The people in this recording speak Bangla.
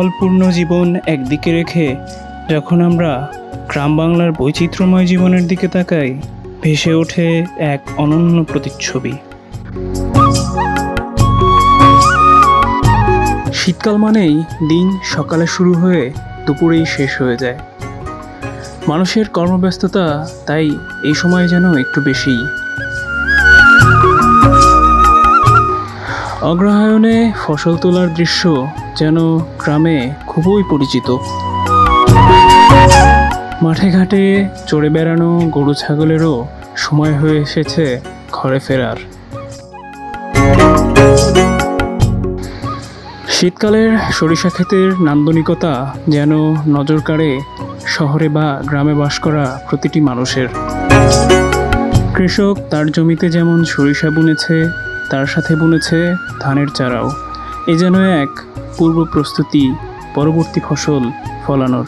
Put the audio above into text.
কোলাহলপূর্ণ জীবন একদিকে রেখে যখন আমরা গ্রাম বাংলার বৈচিত্র্যময় জীবনের দিকে তাকাই, ভেসে ওঠে এক অনন্য প্রতিচ্ছবি। শীতকাল মানেই দিন সকালে শুরু হয়ে দুপুরেই শেষ হয়ে যায়। মানুষের কর্মব্যস্ততা তাই এই সময় যেন একটু বেশিই। অগ্রহায়ণে ফসল তোলার দৃশ্য যেন গ্রামে খুবই পরিচিত। মাঠে ঘাটে চড়ে বেড়ানো গরু ছাগলেরও সময় হয়ে এসেছে ঘরে ফেরার। শীতকালের সরিষা ক্ষেতের নান্দনিকতা যেন নজর কাড়ে শহরে বা গ্রামে বাস করা প্রতিটি মানুষের। কৃষক তার জমিতে যেমন সরিষা বুনেছে, তার সাথে বুনেছে ধানের চারাও। এ যেন এক পূর্ব প্রস্তুতি পরবর্তী ফসল ফলানোর।